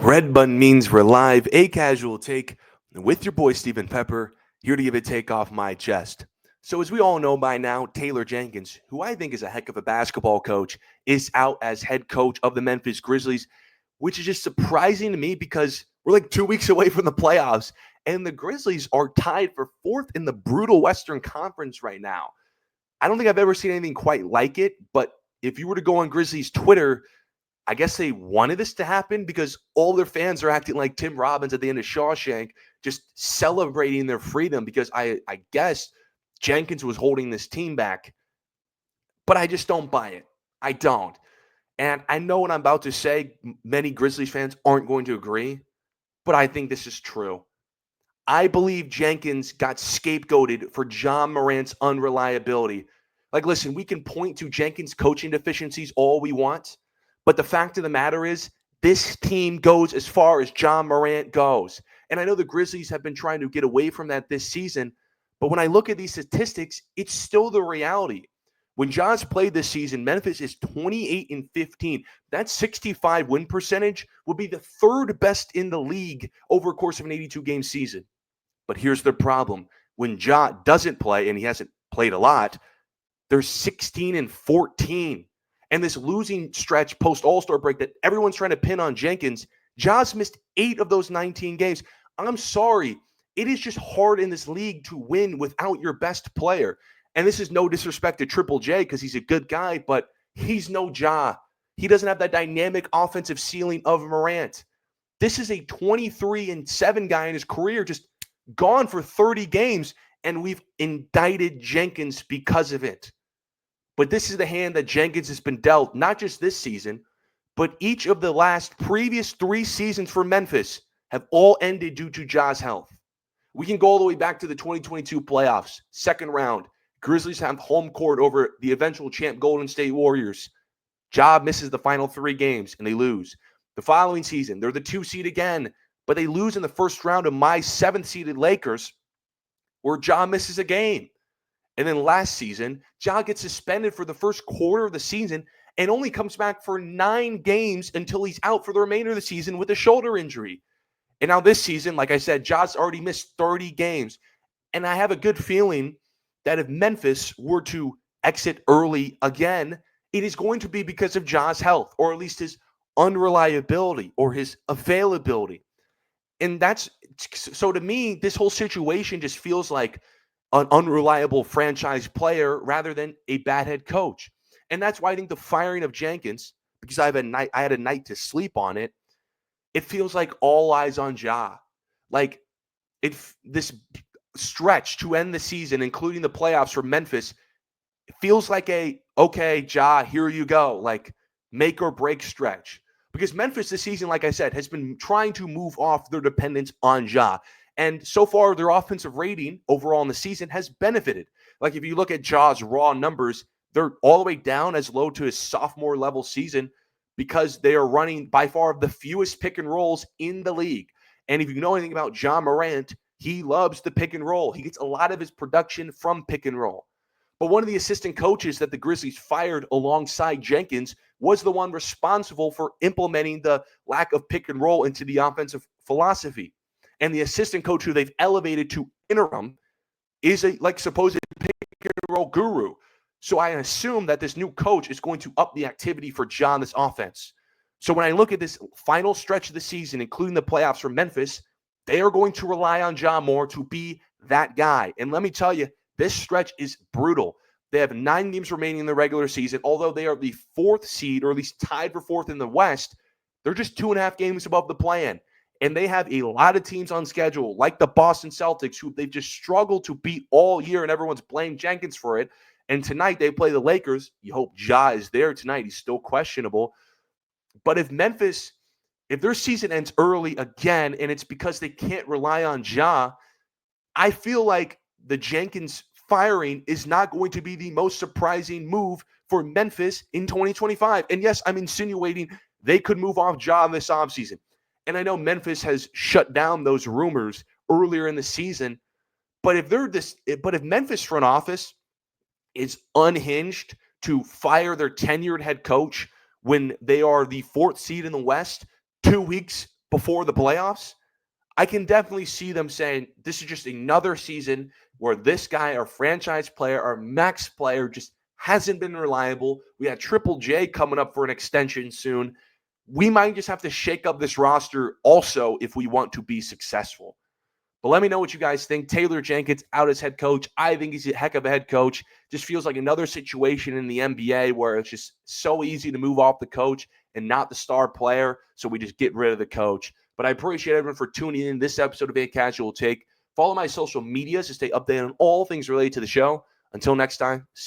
Red button means we're live, a casual take with your boy Stephen Pepper, here to give a take off my chest. So, as we all know by now, Taylor Jenkins, who I think is a heck of a basketball coach, is out as head coach of the Memphis Grizzlies, which is just surprising to me because we're like 2 weeks away from the playoffs, and the Grizzlies are tied for fourth in the brutal Western Conference right now. I don't think I've ever seen anything quite like it, but if you were to go on Grizzlies Twitter, I guess they wanted this to happen because all their fans are acting like Tim Robbins at the end of Shawshank, just celebrating their freedom because I guess Jenkins was holding this team back. But I just don't buy it. I don't. And I know what I'm about to say. Many Grizzlies fans aren't going to agree, but I think this is true. I believe Jenkins got scapegoated for Ja Morant's unreliability. Like, listen, we can point to Jenkins' coaching deficiencies all we want, but the fact of the matter is, this team goes as far as Ja Morant goes. And I know the Grizzlies have been trying to get away from that this season, but when I look at these statistics, it's still the reality. When Ja's played this season, Memphis is 28-15. That 65 win percentage would be the third best in the league over a course of an 82-game season. But here's the problem. When Ja doesn't play, and he hasn't played a lot, they're 16-14. And this losing stretch post All-Star break that everyone's trying to pin on Jenkins, Ja's missed 8 of those 19 games. I'm sorry. It is just hard in this league to win without your best player. And this is no disrespect to Triple J because he's a good guy, but he's no Ja. He doesn't have that dynamic offensive ceiling of Morant. This is a 23-7 guy in his career, just gone for 30 games, and we've indicted Jenkins because of it. But this is the hand that Jenkins has been dealt, not just this season, but each of the last previous 3 seasons for Memphis have all ended due to Ja's health. We can go all the way back to the 2022 playoffs, second round. Grizzlies have home court over the eventual champ Golden State Warriors. Ja misses the final 3 games, and they lose. The following season, they're the 2 seed again, but they lose in the first round of my 7th-seeded Lakers, where Ja misses a game. And then last season, Ja gets suspended for the first quarter of the season and only comes back for 9 games until he's out for the remainder of the season with a shoulder injury. And now this season, like I said, Ja's already missed 30 games. And I have a good feeling that if Memphis were to exit early again, it is going to be because of Ja's health, or at least his unreliability or his availability. And that's so to me, this whole situation just feels like an unreliable franchise player rather than a bad head coach. And that's why I think the firing of Jenkins, because I had a night to sleep on it, it feels like all eyes on Ja. Like this stretch to end the season, including the playoffs for Memphis, it feels like okay, Ja, here you go, like make or break stretch. Because Memphis this season, like I said, has been trying to move off their dependence on Ja. And so far, their offensive rating overall in the season has benefited. Like if you look at Ja's raw numbers, they're all the way down as low to his sophomore level season because they are running by far the fewest pick and rolls in the league. And if you know anything about Ja Morant, he loves the pick and roll. He gets a lot of his production from pick and roll. But one of the assistant coaches that the Grizzlies fired alongside Jenkins was the one responsible for implementing the lack of pick and roll into the offensive philosophy. And the assistant coach who they've elevated to interim is a supposed pick and roll guru. So I assume that this new coach is going to up the activity for Ja in this offense. So when I look at this final stretch of the season, including the playoffs for Memphis, they are going to rely on Ja more to be that guy. And let me tell you, this stretch is brutal. They have 9 games remaining in the regular season. Although they are the 4th seed, or at least tied for 4th in the West, they're just 2.5 games above the play-in. And they have a lot of teams on schedule, like the Boston Celtics, who they've just struggled to beat all year, and everyone's blamed Jenkins for it. And tonight they play the Lakers. You hope Ja is there tonight. He's still questionable. But if their season ends early again, and it's because they can't rely on Ja, I feel like the Jenkins firing is not going to be the most surprising move for Memphis in 2025. And yes, I'm insinuating they could move off Ja in this offseason. And I know Memphis has shut down those rumors earlier in the season. But if Memphis front office is unhinged to fire their tenured head coach when they are the 4th seed in the West 2 weeks before the playoffs, I can definitely see them saying this is just another season where this guy, our franchise player, our max player, just hasn't been reliable. We had Triple J coming up for an extension soon. We might just have to shake up this roster also if we want to be successful. But let me know what you guys think. Taylor Jenkins out as head coach. I think he's a heck of a head coach. Just feels like another situation in the NBA where it's just so easy to move off the coach and not the star player. So we just get rid of the coach. But I appreciate everyone for tuning in this episode of A Casual Take. Follow my social medias to stay updated on all things related to the show. Until next time, see you.